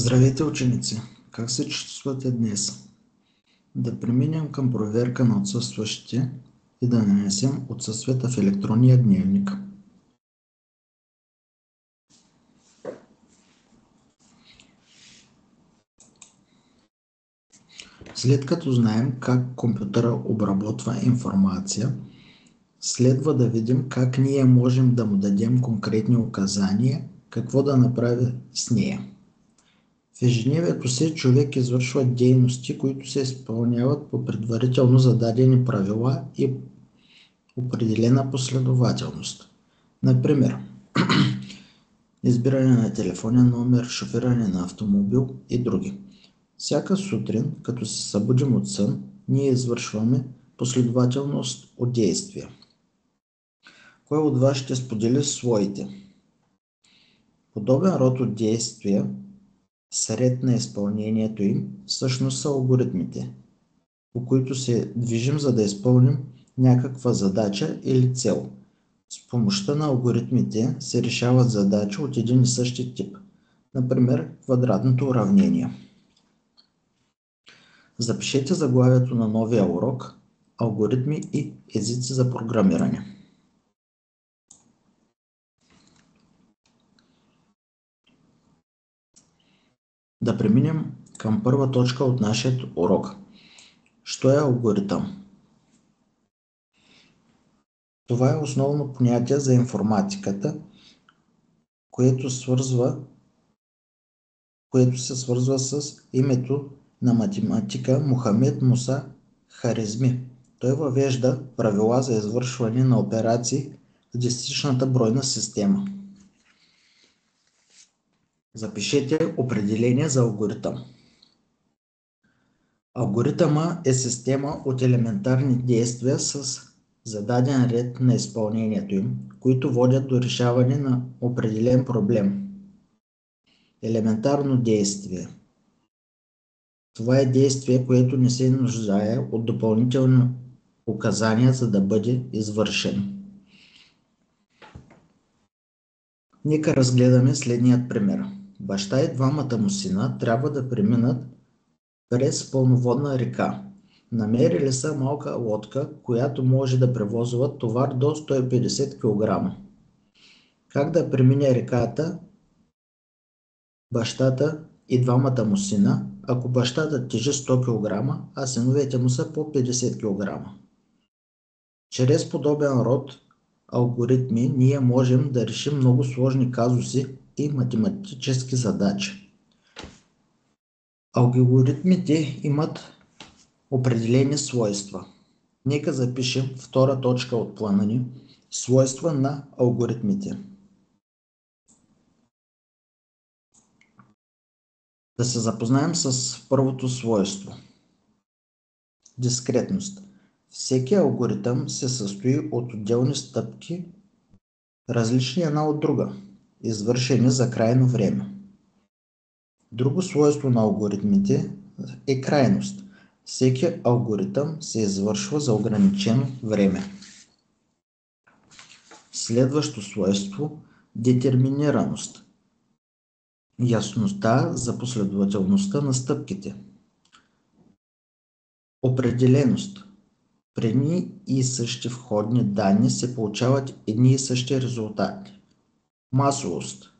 Здравейте, ученици! Как се чувствате днес? Да преминем към проверка на отсъстващите и да нанесем отсъствията в електронния дневник. След като знаем как компютъра обработва информация, следва да видим как ние можем да му дадем конкретни указания какво да направи с нея. В ежедневието си човек извършва дейности, които се изпълняват по предварително зададени правила и определена последователност. Например, избиране на телефонен номер, шофиране на автомобил и други. Всяка сутрин, като се събудим от сън, ние извършваме последователност от действия. Кой от вас ще сподели своите? Подобен род от действия, сред на изпълнението им, всъщност са алгоритмите, по които се движим, за да изпълним някаква задача или цел. С помощта на алгоритмите се решават задачи от един и същи тип, например квадратното уравнение. Запишете заглавието на новия урок „Алгоритми и езици за програмиране“. Да преминем към първа точка от нашия урок. Що е алгоритъм? Това е основно понятие за информатиката, което се свързва с името на математика Мохамед Муса Харизми. Той въвежда правила за извършване на операции в десетичната бройна система. Запишете определение за алгоритъм. Алгоритъмът е система от елементарни действия с зададен ред на изпълнението им, които водят до решаване на определен проблем. Елементарно действие. Това е действие, което не се нуждае от допълнителни указания, за да бъде извършено. Нека разгледаме следният пример. Баща и двамата му сина трябва да преминат през пълноводна река. Намерили са малка лодка, която може да превозват товар до 150 кг. Как да премине реката бащата и двамата му сина, ако бащата тежи 100 кг, а синовете му са по 50 кг? Чрез подобен род алгоритми ние можем да решим много сложни казуси и математически задачи. Алгоритмите имат определени свойства. Нека запишем втора точка от плана ни – свойства на алгоритмите. Да се запознаем с първото свойство. Дискретност. Всеки алгоритъм се състои от отделни стъпки, различни една от друга, извършени за крайно време. Друго свойство на алгоритмите е крайност. Всеки алгоритъм се извършва за ограничено време. Следващо свойство – детерминираност. Яснота за последователността на стъпките. Определеност. При едни и същи входни данни се получават едни и същи резултати. Масовост.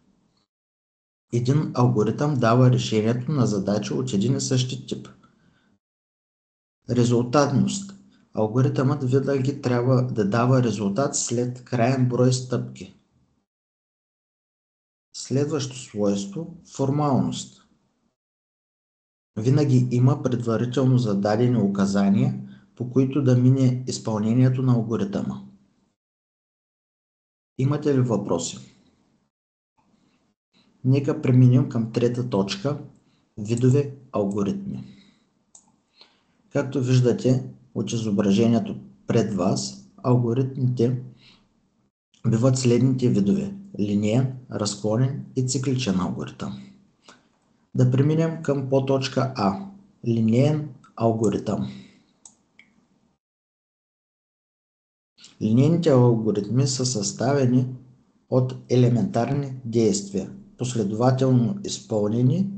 Един алгоритъм дава решението на задача от един и същи тип. Резултатност. Алгоритъмът винаги трябва да дава резултат след краен брой стъпки. Следващо свойство – формалност. Винаги има предварително зададени указания, по които да мине изпълнението на алгоритъма. Имате ли въпроси? Нека преминем към трета точка – видове алгоритми. Както виждате от изображението пред вас, алгоритмите биват следните видове – линеен, разклонен и цикличен алгоритъм. Да преминем към подточка А – линеен алгоритъм. Линейните алгоритми са съставени от елементарни действия, последователно изпълнени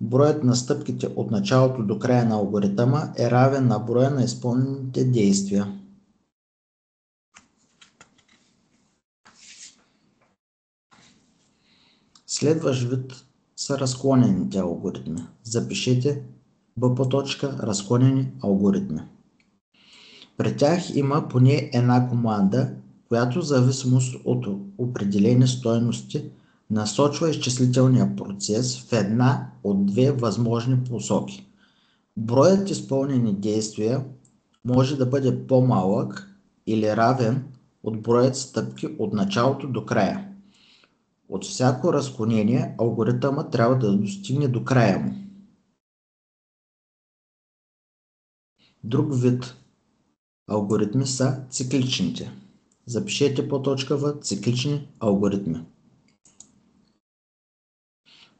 Броят на стъпките от началото до края на алгоритъма е равен на броя на изпълнените действия. Следващ вид са разклонените алгоритми. Запишете разклонени алгоритми. При тях има поне една команда, която в зависимост от определени стойности насочва изчислителния процес в една от две възможни посоки. Броят изпълнени действия може да бъде по-малък или равен от броят стъпки от началото до края. От всяко разклонение алгоритъмът трябва да достигне до края му. Друг вид алгоритми са цикличните. Запишете В циклични алгоритми.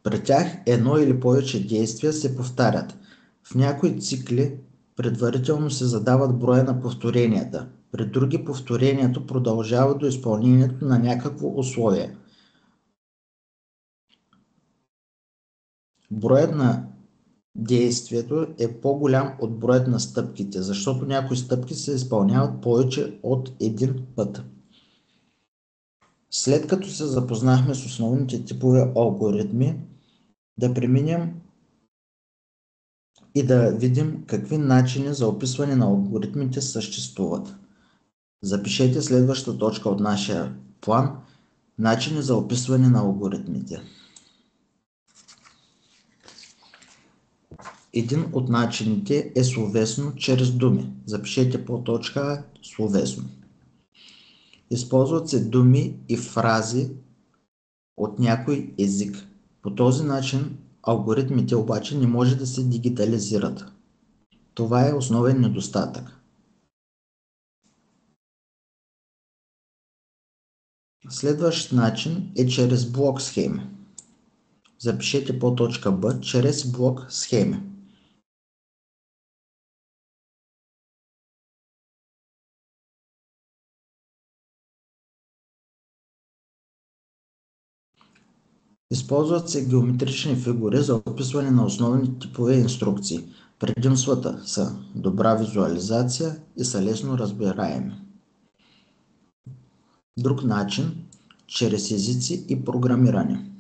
При тях едно или повече действия се повтарят. В някои цикли предварително се задават броя на повторенията. При други повторението продължава до изпълнението на някакво условие. Броят на действието е по-голям от броят на стъпките, защото някои стъпки се изпълняват повече от един път. След като се запознахме с основните типове алгоритми, да преминем и да видим какви начини за описване на алгоритмите съществуват. Запишете следващата точка от нашия план – начини за описване на алгоритмите. Един от начините е словесно чрез думи. Запишете словесно. Използват се думи и фрази от някой език. По този начин алгоритмите обаче не може да се дигитализират. Това е основен недостатък. Следващ начин е чрез блок схеми. Запишете Б чрез блок схеми. Използват се геометрични фигури за описване на основни типове инструкции. Предимствата са добра визуализация и са лесно разбираеми. Друг начин – чрез езици и програмиране.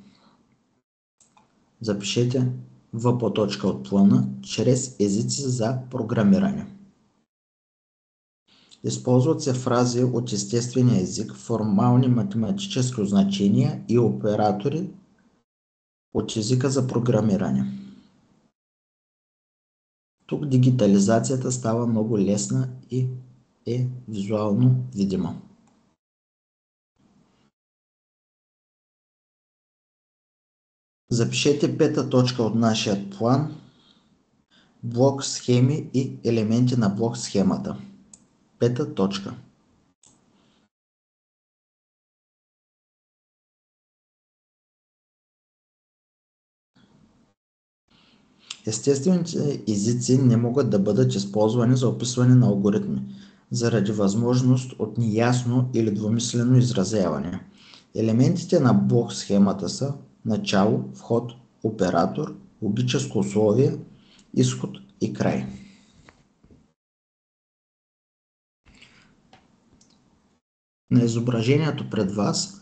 Запишете В от плана чрез езици за програмиране. Използват се фрази от естествения език, формални математически значения и оператори от езика за програмиране. Тук дигитализацията става много лесна и е визуално видима. Запишете пета точка от нашия план – блок схеми и елементи на блок схемата. Пета точка. Естествените езици не могат да бъдат използвани за описване на алгоритми, заради възможност от неясно или двумислено изразяване. Елементите на блок схемата са начало, вход, оператор, логическо условие, изход и край. На изображението пред вас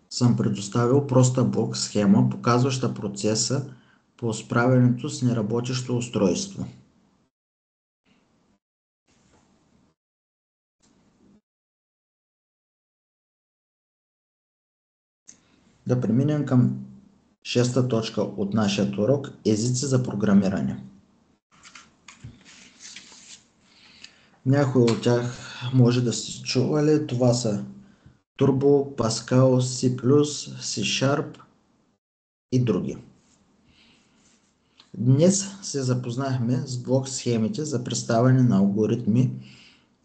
съм предоставил проста блок схема, показваща процеса по справянето с неработещо устройство. Да преминем към шеста точка от нашия урок – езици за програмиране. Някои от тях може да сте чували. Това са Turbo, Pascal, C++, C# и други. Днес се запознахме с блок схемите за представяне на алгоритми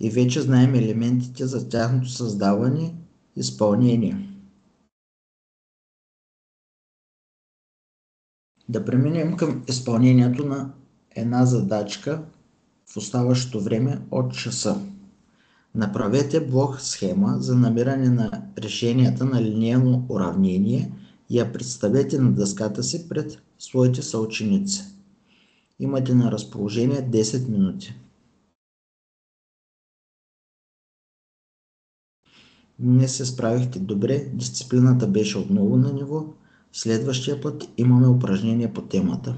и вече знаем елементите за тяхното създаване и изпълнение. Да преминем към изпълнението на една задачка в оставащото време от часа. Направете блок схема за намиране на решенията на линейно уравнение Я представете на дъската си пред своите съученици. Имате на разположение 10 минути. Днес се справихте добре, дисциплината беше отново на ниво. Следващия път имаме упражнение по темата.